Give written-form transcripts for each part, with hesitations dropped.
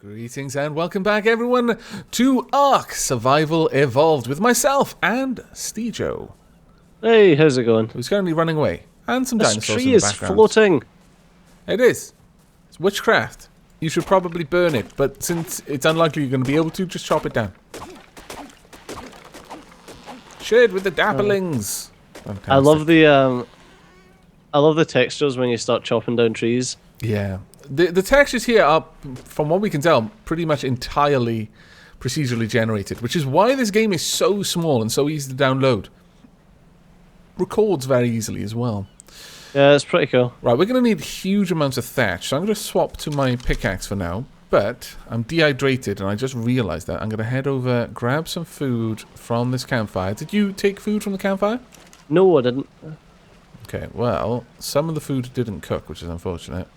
Greetings and welcome back, everyone, to ARK Survival Evolved with myself and Steejo. Hey, how's it going? Who's currently running away. And some This dinosaurs tree in the is background. floating. It is. It's witchcraft. You should probably burn it, but since it's unlikely you're going to be able to, just chop it down. Shared with the dapplings. I love the textures when you start chopping down trees. Yeah. The textures here are, from what we can tell, pretty much entirely procedurally generated, which is why this game is so small and so easy to download. Records very easily as well. Yeah, it's pretty cool. Right, we're going to need huge amounts of thatch, so I'm going to swap to my pickaxe for now, but I'm dehydrated and I just realized that. I'm going to head over, grab some food from this campfire. Did you take food from the campfire? No, I didn't. Okay, well, some of the food didn't cook, which is unfortunate.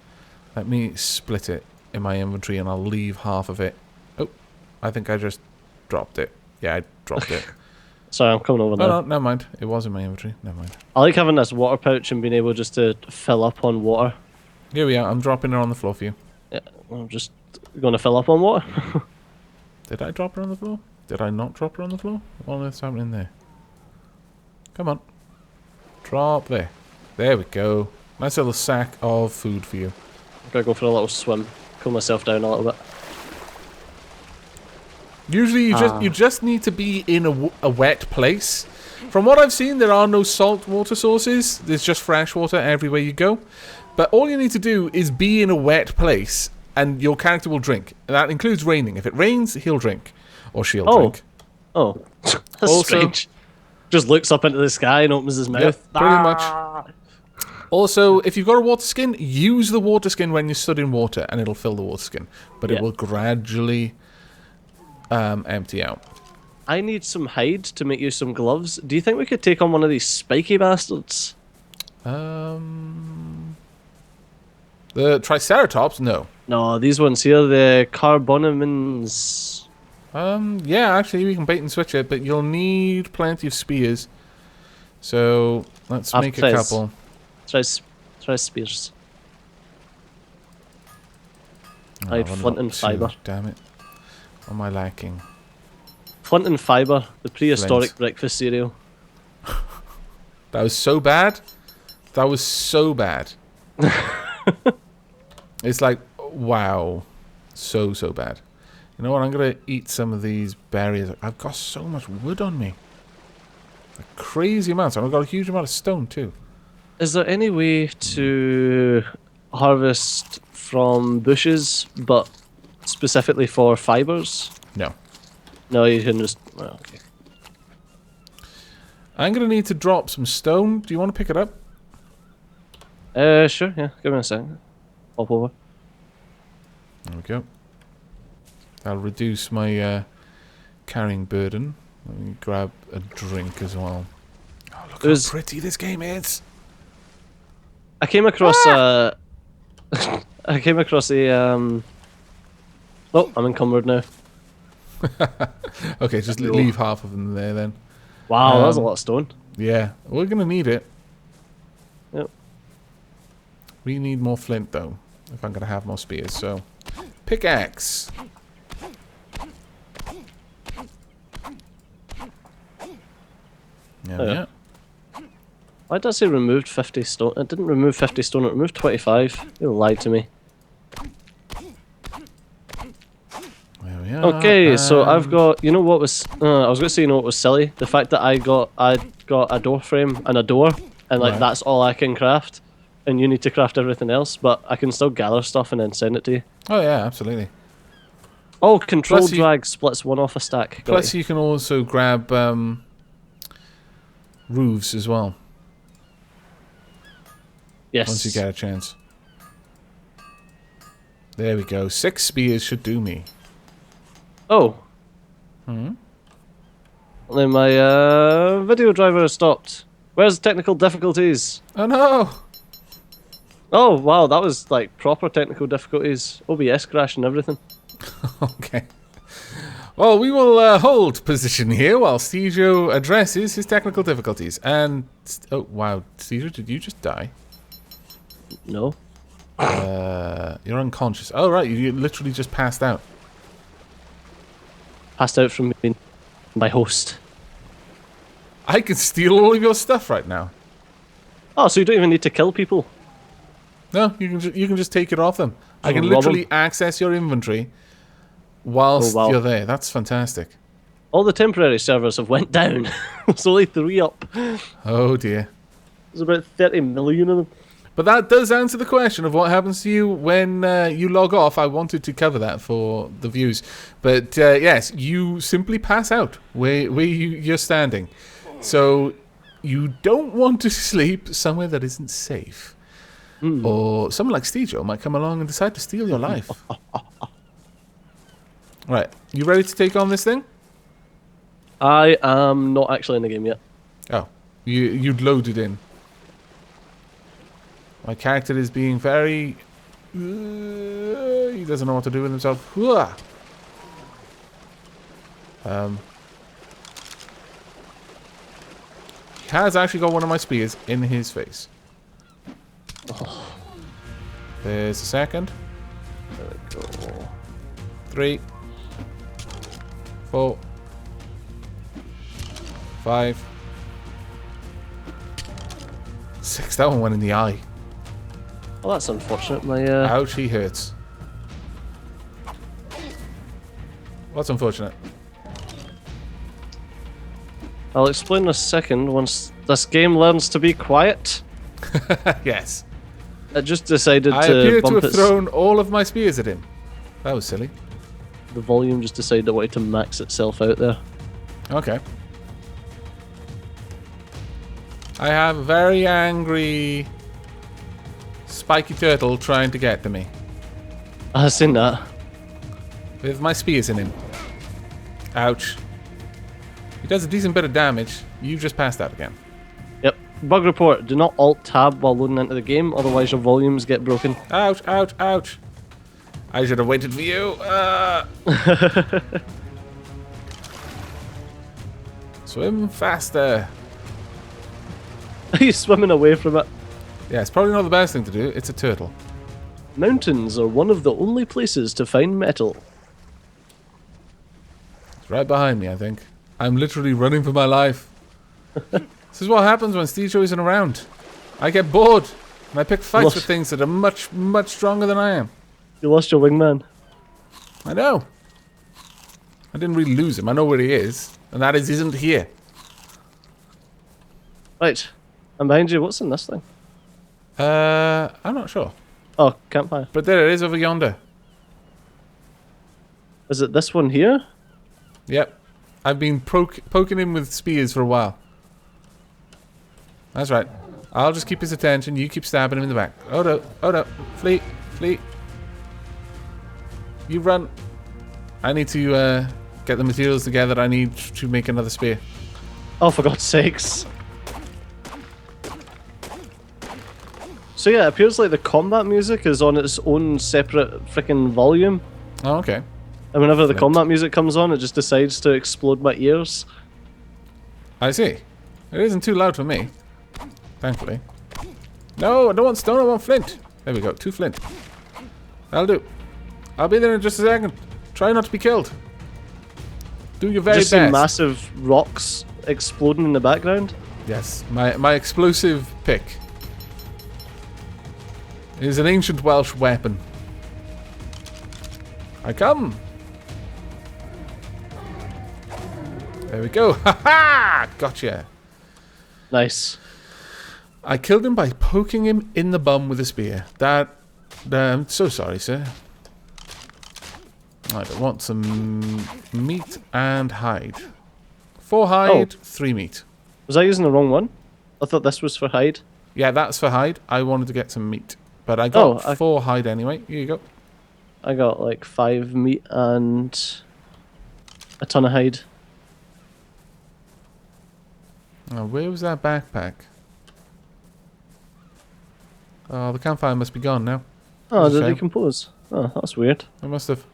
Let me split it in my inventory and I'll leave half of it. Oh, I think I just dropped it. Yeah, I dropped it. Sorry, I'm coming over No, now. no, never mind. It was in my inventory. Never mind. I like having this water pouch and being able just to fill up on water. Here we are. I'm dropping it on the floor for you. Yeah, I'm just going to fill up on water. Did I drop her on the floor? Did I not drop her on the floor? What on earth's happening there? Come on. Drop there. There we go. Nice little sack of food for you. I'm going to go for a little swim. Cool myself down a little bit. Usually you just need to be in a wet place. From what I've seen, there are no salt water sources. There's just fresh water everywhere you go. But all you need to do is be in a wet place and your character will drink. That includes raining. If it rains, he'll drink. Or she'll drink. Oh, that's Also- strange. Just looks up into the sky and opens his mouth. Yep, pretty much. Also, if you've got a water skin, use the water skin when you stood in water and it'll fill the water skin. But it will gradually empty out. I need some hide to make you some gloves. Do you think we could take on one of these spiky bastards? The Triceratops? No. No, these ones here, the Carbonamins. Yeah, actually, we can bait and switch it, but you'll need plenty of spears. So, let's make a couple. Try spears. I need I've flint and got two, fibre. Damn it. What am I lacking? Flint and fibre, the prehistoric Flint. breakfast cereal. That was so bad. That was so bad. It's like, wow. So bad. You know what? I'm going to eat some of these berries. I've got so much wood on me. A crazy amount. And I've got a huge amount of stone, too. Is there any way to harvest from bushes, but specifically for fibres? No. No, you can just... Well, okay. I'm going to need to drop some stone. Do you want to pick it up? Sure, yeah. Give me a second. Hop over. There we go. That'll reduce my carrying burden. Let me grab a drink as well. Oh, look how pretty this game is. I came across I came across a Oh, I'm encumbered now. Okay, just leave half of them there then. Wow, that was a lot of stone. Yeah, we're gonna need it. Yep. We need more flint though, if I'm gonna have more spears. So, pickaxe. Yeah. Why does it say removed 50 stone? It didn't remove 50 stone, it removed 25. You lied to me. There we are. Okay, so I've got, you know what was, I was going to say, you know what was silly? The fact that I got a door frame and a door, and like that's all I can craft, and you need to craft everything else, but I can still gather stuff and then send it to you. Oh yeah, absolutely. Oh, control Plus drag splits one off a stack. Plus you can also grab roofs as well. Yes. Once you get a chance. There we go. 6 spears should do me. Oh. Hmm? Then my video driver has stopped. Where's the technical difficulties? Oh no! Oh wow, that was like proper technical difficulties. OBS crash and everything. Okay. Well, we will hold position here while Steejo addresses his technical difficulties. And... oh, wow. Steejo, did you just die? No. You're unconscious. Oh, right. You literally just passed out. passed out from being my host. I can steal all of your stuff right now. Oh, so you don't even need to kill people? No, you can just take it off them. I can rob literally 'em. access your inventory whilst wow. you're there. That's fantastic. All the temporary servers have went down. There's only 3 up. Oh dear. There's about 30 million of them. But that does answer the question of what happens to you when you log off. I wanted to cover that for the views. But yes, you simply pass out where you're standing. So you don't want to sleep somewhere that isn't safe. Or someone like Steejo might come along and decide to steal your life. Right, you ready to take on this thing? I am not actually in the game yet. Oh, you'd loaded in. My character is being very... he doesn't know what to do with himself. He has actually got one of my spears in his face. There's a second. There we go. 3, 4, 5, 6. That one went in the eye. Well, that's unfortunate. My Ouch, he hurts. What's unfortunate? I'll explain in a second once this game learns to be quiet. Yes. It just decided I to appear to bump have its... thrown all of my spears at him. That was silly. The volume just decided it wanted to max itself out there. Okay. I have a very angry spiky turtle trying to get to me. I've seen that. With my spears in him. Ouch. He does a decent bit of damage. You just passed out again. Yep. Bug report. Do not alt-tab while loading into the game, otherwise your volumes get broken. Ouch, ouch, ouch. I should have waited for you. Swim faster. Are you swimming away from it? Yeah, it's probably not the best thing to do. It's a turtle. Mountains are one of the only places to find metal. It's right behind me, I think. I'm literally running for my life. This is what happens when Steejo isn't around. I get bored, and I pick fights with things that are much, much stronger than I am. You lost your wingman. I know. I didn't really lose him. I know where he is, and that is isn't here. Right. I'm behind you. What's in this thing? I'm not sure. Oh, campfire. But there it is over yonder. Is it this one here? Yep. I've been poking him with spears for a while. That's right. I'll just keep his attention. You keep stabbing him in the back. Oh no. Oh no. Flee. Flee. You run. I need to get the materials together. I need to make another spear. Oh, for God's sakes. So yeah, it appears like the combat music is on its own separate freaking volume. Oh, okay. And whenever the combat music comes on, it just decides to explode my ears. I see. It isn't too loud for me. Thankfully. No, I don't want stone, I want flint. There we go, 2 flint. That'll do. I'll be there in just a second. Try not to be killed. Do your very Just best. see massive rocks exploding in the background. Yes, my explosive pick. It is an ancient Welsh weapon. I come. There we go. Ha ha! Gotcha. Nice. I killed him by poking him in the bum with a spear. I'm so sorry, sir. I want some meat and hide. 4 hide, 3 meat. Was I using the wrong one? I thought this was for hide. Yeah, that's for hide. I wanted to get some meat. But I got 4 hide anyway. Here you go. I got like 5 meat and a ton of hide. Oh, where was that backpack? Oh, the campfire must be gone now. Oh, did it decompose? Oh, that's weird. It must have.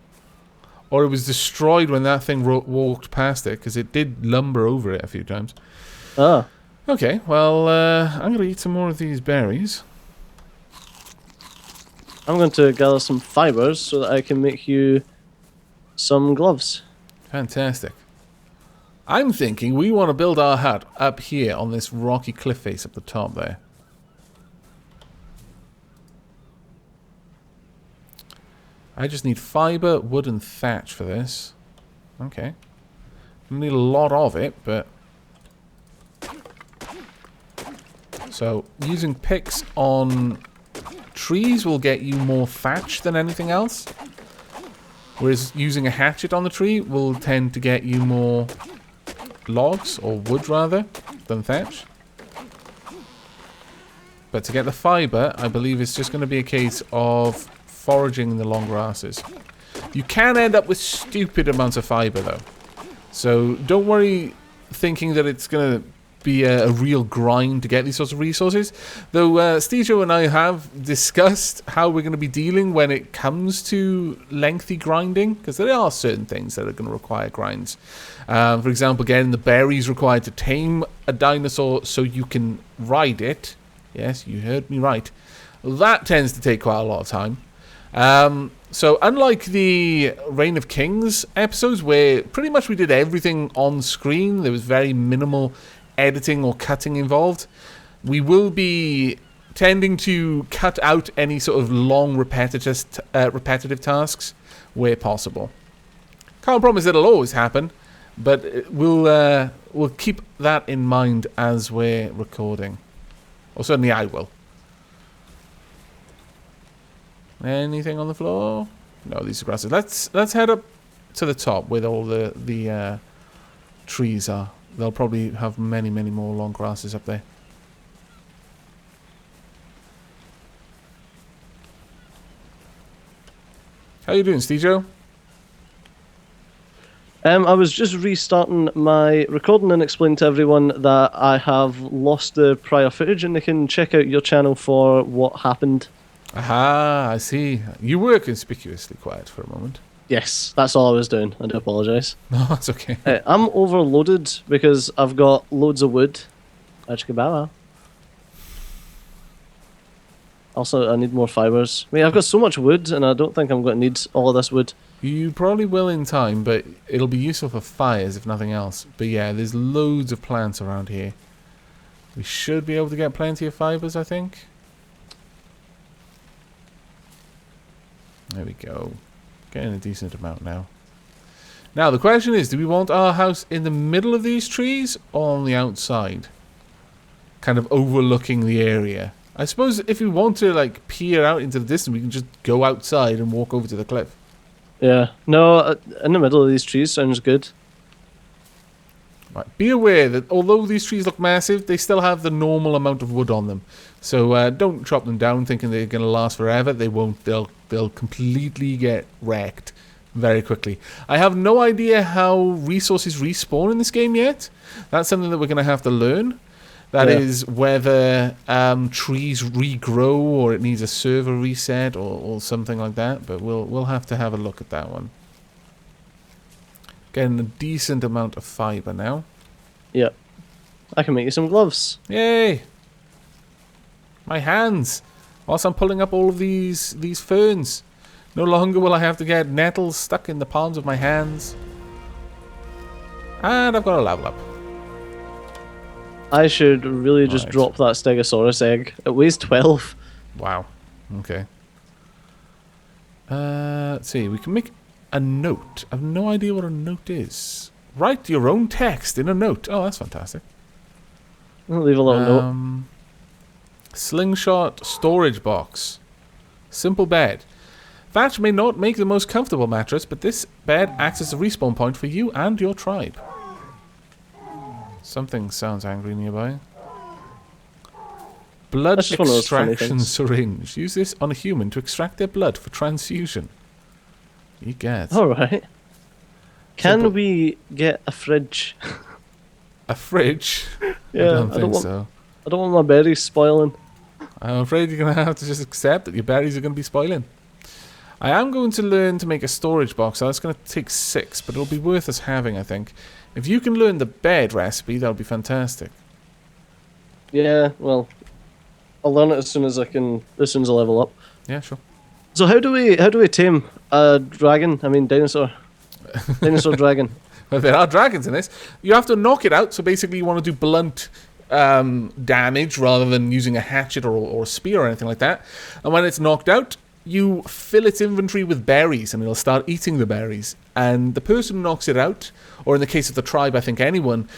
Or it was destroyed when that thing walked past it, because it did lumber over it a few times. Ah. Okay, well, I'm going to eat some more of these berries. I'm going to gather some fibers so that I can make you some gloves. Fantastic. I'm thinking we want to build our hut up here on this rocky cliff face up the top there. I just need fiber, wood, and thatch for this. Okay. I need a lot of it, but... So, using picks on trees will get you more thatch than anything else. Whereas using a hatchet on the tree will tend to get you more logs, or wood rather, than thatch. But to get the fiber, I believe it's just going to be a case of foraging in the long grasses. You can end up with stupid amounts of fiber though. So don't worry thinking that it's going to be a real grind to get these sorts of resources. Though Stejo and I have discussed how we're going to be dealing when it comes to lengthy grinding, because there are certain things that are going to require grinds. For example, getting the berries required to tame a dinosaur so you can ride it. Yes, you heard me right. That tends to take quite a lot of time. So unlike the Reign of Kings episodes where pretty much we did everything on screen, there was very minimal editing or cutting involved, we will be tending to cut out any sort of long repetitive tasks where possible. Can't promise it'll always happen, but we'll keep that in mind as we're recording. Or certainly I will. Anything on the floor? No, these are grasses. Let's head up to the top where all the trees are. They'll probably have many more long grasses up there. How you doing, Stejo? I was just restarting my recording and explaining to everyone that I have lost the prior footage and they can check out your channel for what happened. Aha, I see. You were conspicuously quiet for a moment. Yes, that's all I was doing. I do apologise. No, that's okay. I'm overloaded because I've got loads of wood. Also, I need more fibres. I mean, I've got so much wood and I don't think I'm going to need all of this wood. You probably will in time, but it'll be useful for fires if nothing else. But yeah, there's loads of plants around here. We should be able to get plenty of fibres, I think. There we go. Getting a decent amount now. Now, the question is, do we want our house in the middle of these trees or on the outside? Kind of overlooking the area. I suppose if we want to, like, peer out into the distance, we can just go outside and walk over to the cliff. Yeah. No, in the middle of these trees sounds good. Right. Be aware that although these trees look massive, they still have the normal amount of wood on them. So don't chop them down thinking they're going to last forever. They won't. They'll completely get wrecked very quickly. I have no idea how resources respawn in this game yet. That's something that we're going to have to learn. That is whether trees regrow or it needs a server reset or something like that. But we'll have to have a look at that one. Getting a decent amount of fiber now. Yep. I can make you some gloves. Yay! My hands! Whilst I'm pulling up all of these ferns. No longer will I have to get nettles stuck in the palms of my hands. And I've got a level up. I should really just drop that Stegosaurus egg. It weighs 12. Wow. Okay. Let's see. We can make a note. I have no idea what a note is. Write your own text in a note. Oh, that's fantastic. I'll leave a little note. Slingshot storage box. Simple bed. Thatch may not make the most comfortable mattress, but this bed acts as a respawn point for you and your tribe. Something sounds angry nearby. Blood extraction syringe. Use this on a human to extract their blood for transfusion. You get. Alright. Can we get a fridge? A fridge? Yeah, I don't think so. I don't want my berries spoiling. I'm afraid you're going to have to just accept that your berries are going to be spoiling. I am going to learn to make a storage box. So that's going to take 6, but it'll be worth us having, I think. If you can learn the bed recipe, that would be fantastic. Yeah, well, I'll learn it as soon as I level up. Yeah, sure. So how do we tame a dragon? I mean, dinosaur. Dinosaur dragon. But there are dragons in this. You have to knock it out, so basically you want to do blunt damage rather than using a hatchet or a spear or anything like that. And when it's knocked out, you fill its inventory with berries, and it'll start eating the berries. And the person who knocks it out, or in the case of the tribe, I think anyone,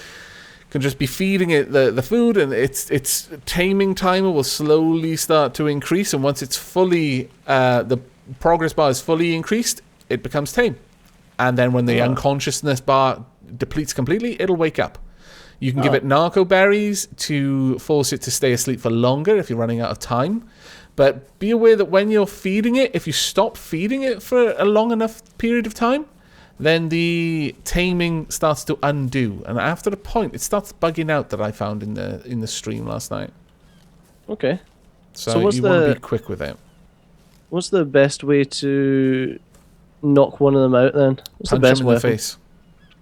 can just be feeding it the food, and its taming timer will slowly start to increase, and once it's fully, the progress bar is fully increased, it becomes tame. And then when the unconsciousness bar depletes completely, it'll wake up. You can give it narco berries to force it to stay asleep for longer if you're running out of time. But be aware that when you're feeding it, if you stop feeding it for a long enough period of time, then the taming starts to undo. And after a point, it starts bugging out, that I found in the stream last night. Okay. So you want to be quick with it. What's the best way to knock one of them out then? What's Punch the best him in weapon? the face.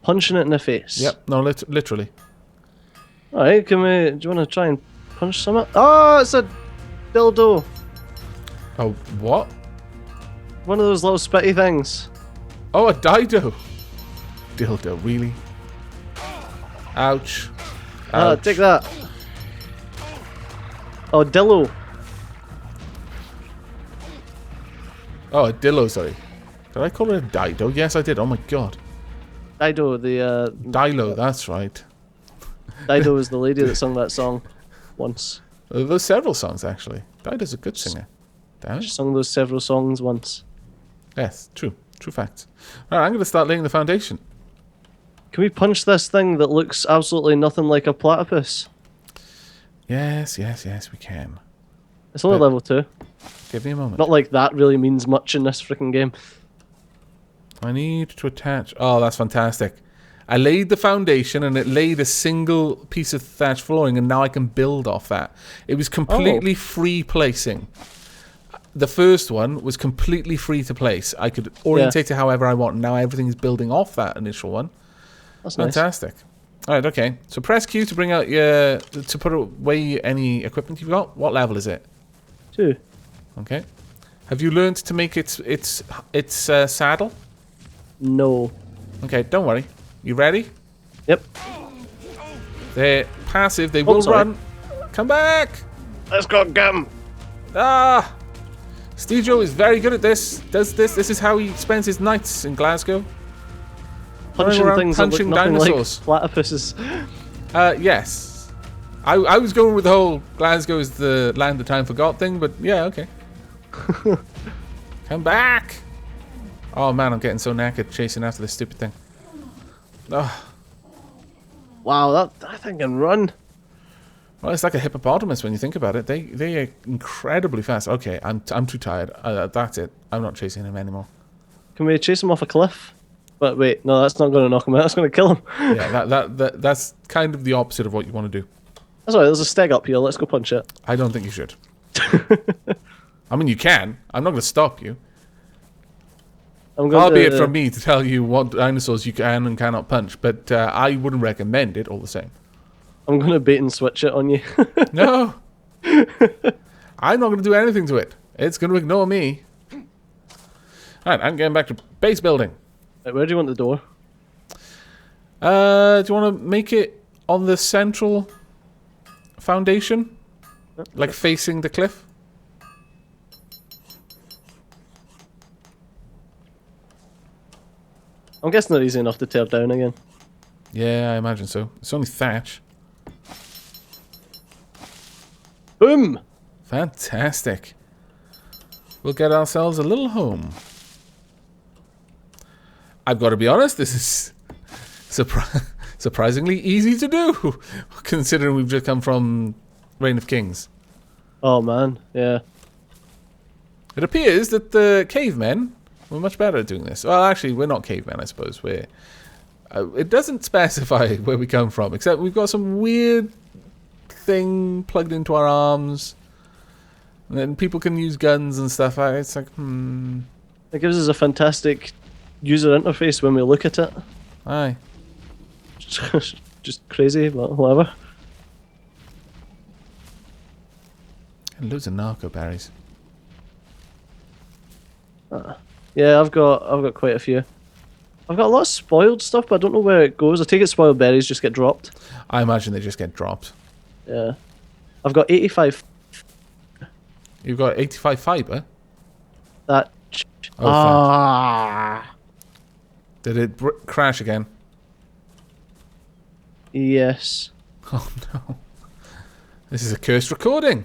Punching it in the face? Yep, no, literally. Alright, do you want to try and punch some? Oh, it's a dildo. Oh, what? One of those little spitty things. Oh, a dido. Dildo, really? Ouch. Ouch. Take that. Oh, dillo. Oh, a dillo, sorry. Did I call it a dido? Yes, I did. Oh my god. Dido, the Dilo, that's right. Dido was the lady that sung that song once. There's several songs, actually. Dido's a good singer. Damn She it. sung those several songs once. Yes, true. True facts. Alright, I'm going to start laying the foundation. Can we punch this thing that looks absolutely nothing like a platypus? Yes, we can. It's only But- level 2. Give me a moment. Not like that really means much in this freaking game. I need to attach... Oh, that's fantastic. I laid the foundation, and it laid a single piece of thatch flooring, and now I can build off that. It was completely free placing. The first one was completely free to place. I could orientate it however I want. Now everything's building off that initial one. That's nice. Fantastic. All right, okay. So press Q to bring out your... to put away any equipment you've got. What level is it? 2. Okay. Have you learned to make its saddle? No. Okay, don't worry. You ready? Yep. They're passive. They will sorry. run. Come back! Let's go get him. Ah! Stejo is very good at this. Does this. This is how he spends his nights in Glasgow. Punching around things punching that look nothing dinosaurs. like platypuses. Yes. I was going with the whole Glasgow is the land the time forgot thing, but yeah, okay. Come back! Oh man, I'm getting so knackered chasing after this stupid thing. Oh, Wow, that thing can run. well, it's like a hippopotamus when you think about it. They are incredibly fast. Okay, I'm too tired. That's it. I'm not chasing him anymore. Can we chase him off a cliff? But wait, no, that's not going to knock him out. That's going to kill him. Yeah, that's kind of the opposite of what you want to do. That's alright. There's a steg up here. Let's go punch it. I don't think you should. I mean, you can. I'm not going to stop you. I'm going Albeit to, from me to tell you what dinosaurs you can and cannot punch, but I wouldn't recommend it all the same. I'm going to bait and switch it on you. No. I'm not going to do anything to it. It's going to ignore me. Alright, I'm getting back to base building. Right, where do you want the door? Do you want to make it on the central foundation? Like facing the cliff? I'm guessing they're easy enough to tear down again. Yeah, I imagine so. It's only thatch. Boom! Fantastic. We'll get ourselves a little home. I've got to be honest, this is surprisingly easy to do, considering we've just come from Reign of Kings. Oh man, yeah. It appears that the cavemen were much better at doing this. Well, actually, we're not cavemen, I suppose. We're... it doesn't specify where we come from, except we've got some weird thing plugged into our arms. And then people can use guns and stuff. It's like, It gives us a fantastic user interface when we look at it. Aye. Just crazy, but whatever. And loads of narco berries. Yeah, I've got quite a few. I've got a lot of spoiled stuff, but I don't know where it goes. I take it spoiled berries just get dropped. I imagine they just get dropped. Yeah. I've got 85. You've got 85 fiber? That. Oh, did it crash again? Yes. Oh no. This is a cursed recording.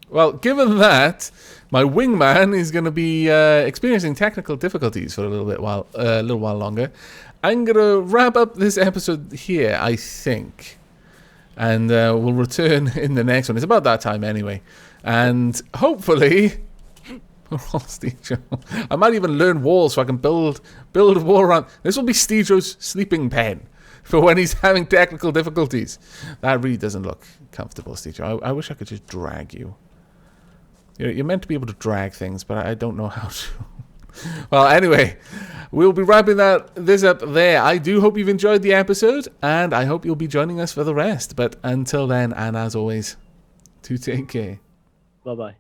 Well, given that, my wingman is going to be experiencing technical difficulties for a little while longer, I'm going to wrap up this episode here, I think. And we'll return in the next one. It's about that time anyway. And hopefully... I might even learn walls so I can build a wall around. This will be Stejo's sleeping pen for when he's having technical difficulties. That really doesn't look comfortable, Stejo. I wish I could just drag you. You're meant to be able to drag things, but I don't know how to. Well, anyway, we'll be wrapping this up there. I do hope you've enjoyed the episode, and I hope you'll be joining us for the rest. But until then, and as always, do take care. Bye-bye.